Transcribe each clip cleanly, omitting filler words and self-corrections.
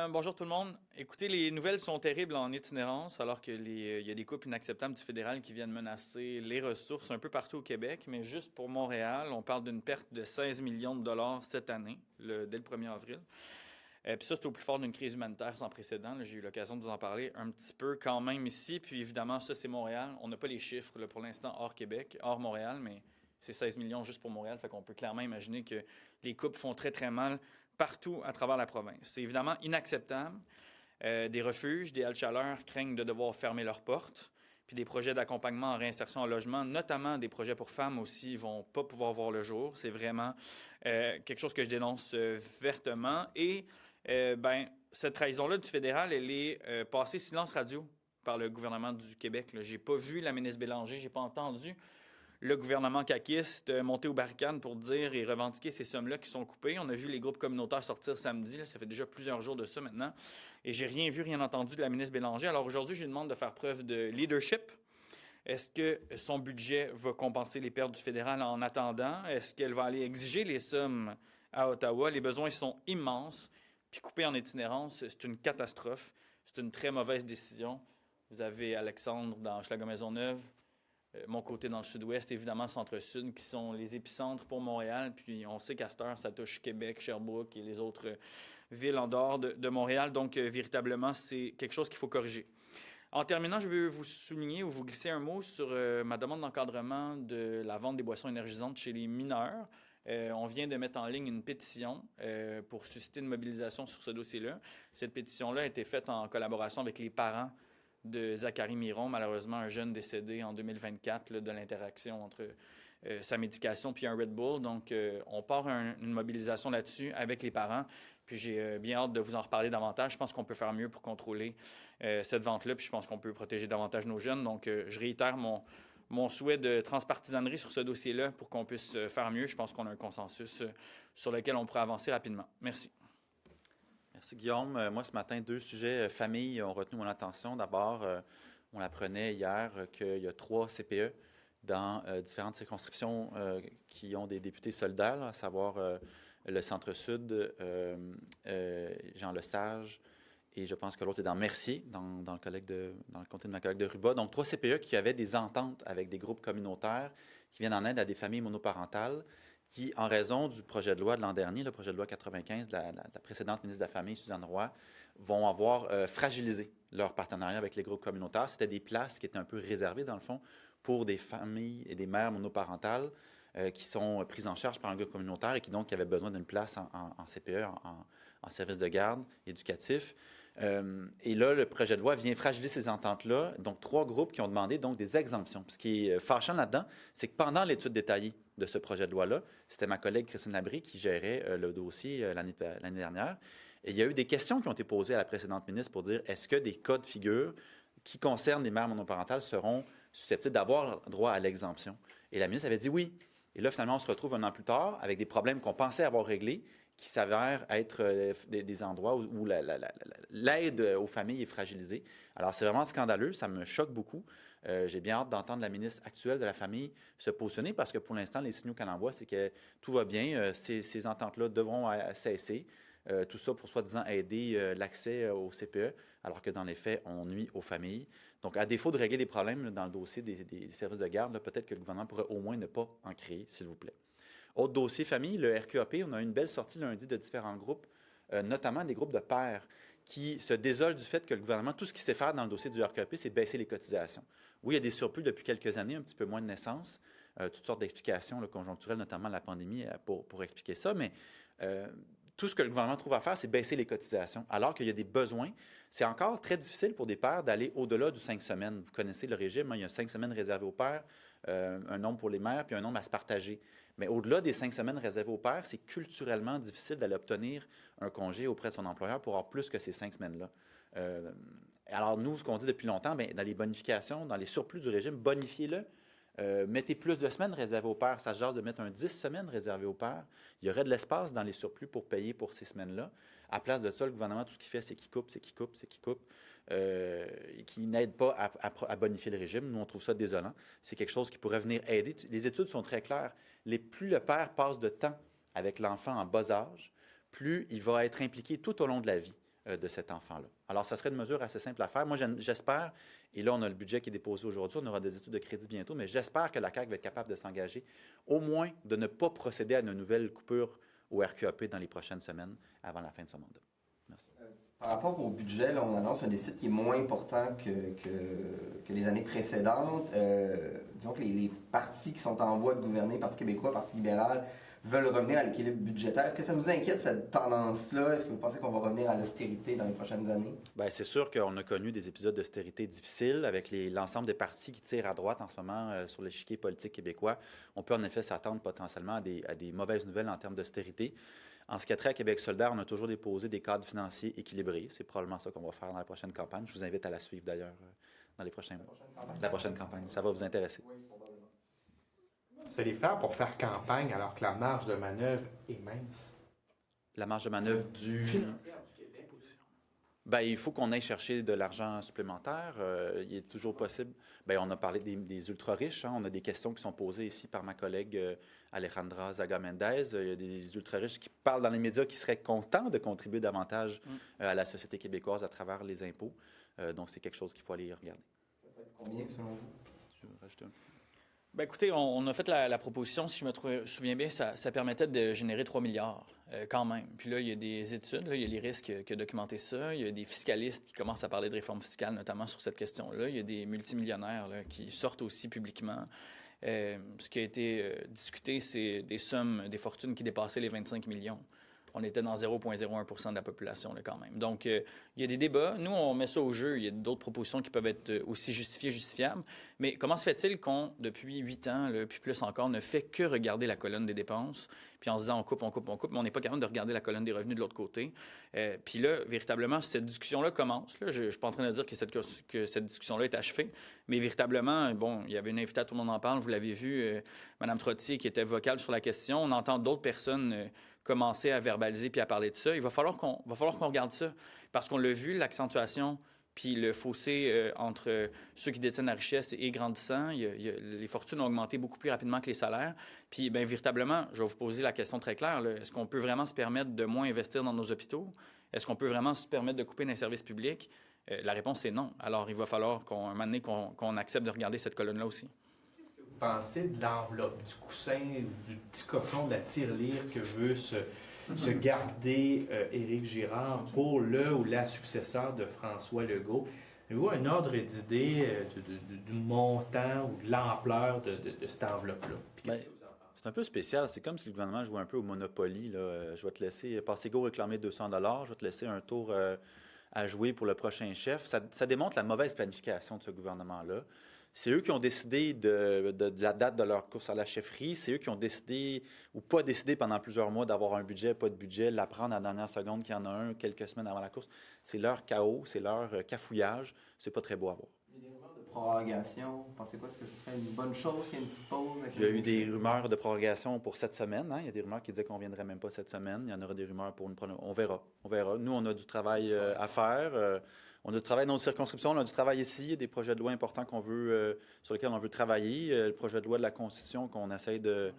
Bonjour tout le monde. Écoutez, les nouvelles sont terribles en itinérance, alors il y a des coupes inacceptables du fédéral qui viennent menacer les ressources un peu partout au Québec. Mais juste pour Montréal, on parle d'une perte de 16 millions de dollars cette année, dès le 1er avril. Puis ça, c'est au plus fort d'une crise humanitaire sans précédent. J'ai eu l'occasion de vous en parler un petit peu quand même ici. Puis évidemment, ça, c'est Montréal. On n'a pas les chiffres là, pour l'instant hors Québec, hors Montréal, mais c'est 16 millions juste pour Montréal. Fait qu'on peut clairement imaginer que les coupes font très, très mal partout à travers la province. C'est évidemment inacceptable. Des refuges, des haltes chaleur craignent de devoir fermer leurs portes. Puis des projets d'accompagnement en réinsertion en logement, notamment des projets pour femmes aussi, vont pas pouvoir voir le jour. C'est vraiment quelque chose que je dénonce vertement. Et cette trahison-là du fédéral, elle est passée silence radio par le gouvernement du Québec. J'ai pas vu la ministre Bélanger, j'ai pas entendu le gouvernement caquiste monter aux barricades pour dire et revendiquer ces sommes-là qui sont coupées. On a vu les groupes communautaires sortir samedi, là, ça fait déjà plusieurs jours de ça maintenant, et j'ai rien vu, rien entendu de la ministre Bélanger. Alors aujourd'hui, je lui demande de faire preuve de leadership. Est-ce que son budget va compenser les pertes du fédéral en attendant? Est-ce qu'elle va aller exiger les sommes à Ottawa? Les besoins sont immenses, puis couper en itinérance, c'est une catastrophe. C'est une très mauvaise décision. Vous avez Alexandre dans Hochelaga-Maisonneuve, mon côté dans le sud-ouest, évidemment, centre-sud, qui sont les épicentres pour Montréal. Puis on sait qu'à cette heure, ça touche Québec, Sherbrooke et les autres villes en dehors de Montréal. Donc, véritablement, c'est quelque chose qu'il faut corriger. En terminant, je veux vous souligner ou vous glisser un mot sur ma demande d'encadrement de la vente des boissons énergisantes chez les mineurs. On vient de mettre en ligne une pétition pour susciter une mobilisation sur ce dossier-là. Cette pétition-là a été faite en collaboration avec les parents de Zachary Miron, malheureusement un jeune décédé en 2024 là, de l'interaction entre sa médication puis un Red Bull. Donc, on part une mobilisation là-dessus avec les parents. Puis j'ai bien hâte de vous en reparler davantage. Je pense qu'on peut faire mieux pour contrôler cette vente-là. Puis je pense qu'on peut protéger davantage nos jeunes. Donc, je réitère mon souhait de transpartisanerie sur ce dossier-là pour qu'on puisse faire mieux. Je pense qu'on a un consensus sur lequel on pourrait avancer rapidement. Merci. Merci Guillaume. Moi, ce matin, deux sujets famille ont retenu mon attention. D'abord, on apprenait hier qu'il y a 3 CPE dans différentes circonscriptions qui ont des députés solidaires, à savoir le Centre-Sud, Jean Lesage, et je pense que l'autre est dans Mercier, dans le comté de ma collègue de Ruba. Donc, 3 CPE qui avaient des ententes avec des groupes communautaires qui viennent en aide à des familles monoparentales qui, en raison du projet de loi de l'an dernier, le projet de loi 95 de la précédente ministre de la Famille, Suzanne Roy, vont avoir fragilisé leur partenariat avec les groupes communautaires. C'était des places qui étaient un peu réservées, dans le fond, pour des familles et des mères monoparentales qui sont prises en charge par un groupe communautaire et qui donc avaient besoin d'une place en CPE, en service de garde éducatif. Et là, le projet de loi vient fragiliser ces ententes-là. Donc, 3 groupes qui ont demandé donc des exemptions. Ce qui est fâchant là-dedans, c'est que pendant l'étude détaillée de ce projet de loi-là, c'était ma collègue Christine Labrie qui gérait le dossier l'année dernière. Et il y a eu des questions qui ont été posées à la précédente ministre pour dire est-ce que des cas de figure qui concernent les mères monoparentales seront susceptibles d'avoir droit à l'exemption? Et la ministre avait dit oui. Et là, finalement, on se retrouve un an plus tard avec des problèmes qu'on pensait avoir réglés qui s'avèrent être des endroits où l'aide aux familles est fragilisée. Alors, c'est vraiment scandaleux, ça me choque beaucoup. J'ai bien hâte d'entendre la ministre actuelle de la Famille se positionner parce que pour l'instant, les signaux qu'elle envoie, c'est que tout va bien. Ces ententes-là devront cesser. Tout ça pour soi-disant aider l'accès au CPE, alors que dans les faits, on nuit aux familles. Donc, à défaut de régler les problèmes dans le dossier des services de garde, peut-être que le gouvernement pourrait au moins ne pas en créer, s'il vous plaît. Autre dossier famille, le RQAP, on a eu une belle sortie lundi de différents groupes, notamment des groupes de pères qui se désolent du fait que le gouvernement, tout ce qu'il sait faire dans le dossier du RQAP, c'est baisser les cotisations. Oui, il y a des surplus depuis quelques années, un petit peu moins de naissances, toutes sortes d'explications conjoncturelles, notamment la pandémie, pour expliquer ça, mais tout ce que le gouvernement trouve à faire, c'est baisser les cotisations, alors qu'il y a des besoins. C'est encore très difficile pour des pères d'aller au-delà du 5 semaines. Vous connaissez le régime, hein, il y a 5 semaines réservées aux pères, un nombre pour les mères, puis un nombre à se partager. Mais au-delà des 5 semaines réservées aux pères, c'est culturellement difficile d'aller obtenir un congé auprès de son employeur pour avoir plus que ces 5 semaines-là. Alors nous, ce qu'on dit depuis longtemps, bien, dans les bonifications, dans les surplus du régime, bonifiez-le. Mettez plus de semaines réservées aux pères. Ça se jase de mettre un 10 semaines réservé aux pères. Il y aurait de l'espace dans les surplus pour payer pour ces semaines-là. À place de ça, le gouvernement, tout ce qu'il fait, c'est qu'il coupe, et qui n'aide pas à bonifier le régime. Nous, on trouve ça désolant. C'est quelque chose qui pourrait venir aider. Les études sont très claires. Plus le père passe de temps avec l'enfant en bas âge, plus il va être impliqué tout au long de la vie. de cet enfant-là. Alors, ça serait une mesure assez simple à faire. Moi, j'espère, et là, on a le budget qui est déposé aujourd'hui, on aura des études de crédit bientôt, mais j'espère que la CAQ va être capable de s'engager, au moins de ne pas procéder à une nouvelle coupure au RQAP dans les prochaines semaines avant la fin de son mandat. Merci. Par rapport au budget, là, on annonce un déficit qui est moins important que les années précédentes. Disons que les partis qui sont en voie de gouverner, Parti québécois, Parti libéral, veulent revenir à l'équilibre budgétaire. Est-ce que ça vous inquiète, cette tendance-là? Est-ce que vous pensez qu'on va revenir à l'austérité dans les prochaines années? Bien, c'est sûr qu'on a connu des épisodes d'austérité difficiles avec l'ensemble des partis qui tirent à droite en ce moment sur l'échiquier politique québécois. On peut en effet s'attendre potentiellement à des mauvaises nouvelles en termes d'austérité. En ce qui a trait à Québec solidaire, on a toujours déposé des cadres financiers équilibrés. C'est probablement ça qu'on va faire dans la prochaine campagne. Je vous invite à la suivre d'ailleurs dans les prochains mois. La prochaine campagne. Ça va vous intéresser. Oui, probablement. Vous allez faire pour faire campagne alors que la marge de manœuvre est mince? La marge de manœuvre du... Financière du Québec aussi. Bien, il faut qu'on aille chercher de l'argent supplémentaire. Il est toujours possible. Bien, on a parlé des ultra-riches. Hein. On a des questions qui sont posées ici par ma collègue Alejandra Zaga-Mendez. Il y a des ultra-riches qui parlent dans les médias qui seraient contents de contribuer davantage à la société québécoise à travers les impôts. Donc, c'est quelque chose qu'il faut aller regarder. Ça peut être combien, selon vous? Je vais rajouter un. Ben écoutez, on a fait la proposition, si je me souviens bien, ça permettait de générer 3 milliards quand même. Puis là, il y a des études, là, il y a les risques qui ont documenté ça. Il y a des fiscalistes qui commencent à parler de réforme fiscale, notamment sur cette question-là. Il y a des multimillionnaires là, qui sortent aussi publiquement. Ce qui a été discuté, c'est des sommes, des fortunes qui dépassaient les 25 millions. On était dans 0,01 % de la population là, quand même. Donc, il y a des débats. Nous, on met ça au jeu. Il y a d'autres propositions qui peuvent être aussi justifiables. Mais comment se fait-il qu'on, depuis 8 ans, là, puis plus encore, ne fait que regarder la colonne des dépenses, puis en se disant on coupe, mais on n'est pas capable de regarder la colonne des revenus de l'autre côté. Puis là, véritablement, cette discussion-là commence. Là. Je ne suis pas en train de dire que cette discussion-là est achevée, mais véritablement, bon, il y avait une invitée à Tout le monde en parle, vous l'avez vu, Mme Trottier qui était vocale sur la question. On entend d'autres personnes commencer à verbaliser puis à parler de ça. Il va falloir qu'on regarde ça parce qu'on l'a vu, l'accentuation puis le fossé entre ceux qui détiennent la richesse est grandissant. Les fortunes ont augmenté beaucoup plus rapidement que les salaires. Puis, bien, véritablement, je vais vous poser la question très claire. Est-ce qu'on peut vraiment se permettre de moins investir dans nos hôpitaux? Est-ce qu'on peut vraiment se permettre de couper dans les services publics? La réponse est non. Alors, il va falloir un moment donné, qu'on accepte de regarder cette colonne-là aussi. Vous pensez de l'enveloppe, du coussin, du petit cochon, de la tirelire que veut se garder Éric Girard pour le ou la successeur de François Legault? Avez-vous un ordre d'idée du montant ou de l'ampleur de cette enveloppe-là? Ben, c'est un peu spécial. C'est comme si le gouvernement jouait un peu au Monopoly. Là. Je vais te laisser passer go réclamer 200 $. Je vais te laisser un tour à jouer pour le prochain chef. Ça démontre la mauvaise planification de ce gouvernement-là. C'est eux qui ont décidé de la date de leur course à la chefferie. C'est eux qui ont décidé ou pas décidé pendant plusieurs mois d'avoir un budget, pas de budget, l'apprendre à la dernière seconde qu'il y en a un quelques semaines avant la course. C'est leur chaos, c'est leur cafouillage. C'est pas très beau à voir. Il y a des rumeurs de prorogation. Vous pensez quoi? Est-ce que ce serait une bonne chose qu'il y ait une petite pause? Il y a eu des rumeurs de prorogation pour cette semaine. Hein? Il y a des rumeurs qui disaient qu'on ne viendrait même pas cette semaine. Il y en aura des rumeurs pour une prolongation. On verra. On verra. Nous, on a du travail à faire. On a du travail dans nos circonscriptions, on a du travail ici, il y a des projets de loi importants sur lesquels on veut travailler. Le projet de loi de la Constitution qu'on essaye de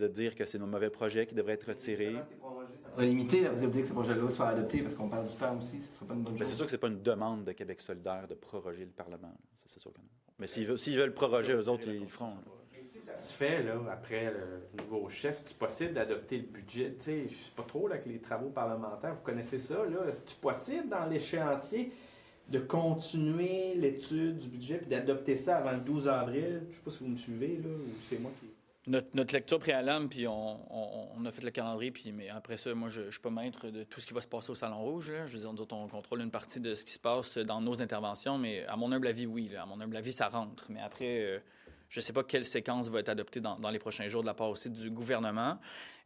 dire que c'est nos mauvais projets qui devraient être retirés. Ça pourrait limiter la possibilité que ce projet de loi soit adopté parce qu'on parle du temps aussi, ce ne serait pas une bonne chose. C'est sûr que ce n'est pas une demande de Québec solidaire de proroger le Parlement. Ça, c'est sûr que non. Mais s'ils veulent proroger, eux autres, ils le feront. Ça se fait, là, après le nouveau chef, c'est possible d'adopter le budget. Tu sais, je sais pas trop, là, avec les travaux parlementaires, vous connaissez ça, là. C'est possible, dans l'échéancier, de continuer l'étude du budget puis d'adopter ça avant le 12 avril? Je sais pas si vous me suivez, là, ou c'est moi qui... Notre lecture préalable, puis on a fait le calendrier, mais après ça, moi, je ne suis pas maître de tout ce qui va se passer au Salon Rouge. Là. Je veux dire, nous autres, on contrôle une partie de ce qui se passe dans nos interventions, mais à mon humble avis, oui. Là. À mon humble avis, ça rentre. Mais après... je ne sais pas quelle séquence va être adoptée dans les prochains jours de la part aussi du gouvernement.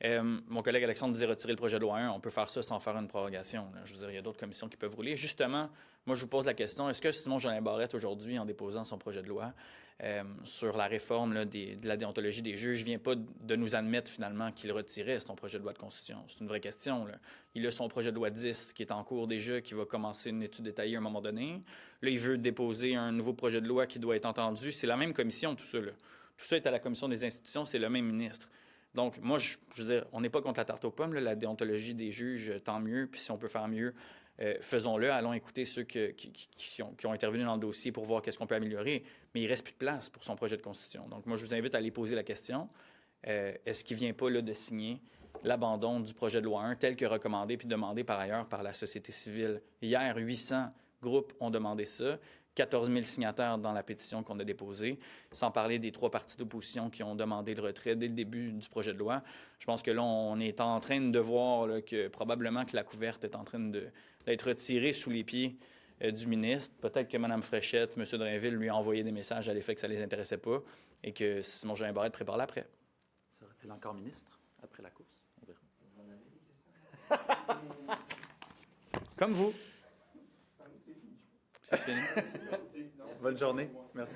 Mon collègue Alexandre disait retirer le projet de loi 1. On peut faire ça sans faire une prorogation. Là. Je veux dire, il y a d'autres commissions qui peuvent rouler. Justement, moi, je vous pose la question, est-ce que Simon-Jolin Barrette, aujourd'hui, en déposant son projet de loi sur la réforme là, de la déontologie des juges, ne vient pas de nous admettre finalement qu'il retirait son projet de loi de Constitution? C'est une vraie question. Là. Il a son projet de loi 10 qui est en cours déjà, qui va commencer une étude détaillée à un moment donné. Là, il veut déposer un nouveau projet de loi qui doit être entendu. C'est la même commission, tout ça. Là. Tout ça est à la commission des institutions, c'est le même ministre. Donc, moi, je veux dire, on n'est pas contre la tarte aux pommes, là, la déontologie des juges, tant mieux. Puis si on peut faire mieux, faisons-le. Allons écouter ceux qui ont intervenu dans le dossier pour voir qu'est-ce qu'on peut améliorer. Mais il ne reste plus de place pour son projet de constitution. Donc, moi, je vous invite à aller poser la question. Est-ce qu'il ne vient pas là, de signer l'abandon du projet de loi 1 tel que recommandé puis demandé par ailleurs par la société civile? Hier, 800 groupes ont demandé ça. 14 000 signataires dans la pétition qu'on a déposée, sans parler des 3 partis d'opposition qui ont demandé le retrait dès le début du projet de loi. Je pense que là, on est en train de voir là, que probablement que la couverte est en train d'être retirée sous les pieds du ministre. Peut-être que Mme Fréchette, M. Drainville lui a envoyé des messages à l'effet que ça ne les intéressait pas et que Simon-Jean Barrette prépare l'après. Sera-t-il encore ministre après la course? On verra. Comme vous. C'est fini. Bonne journée. Merci.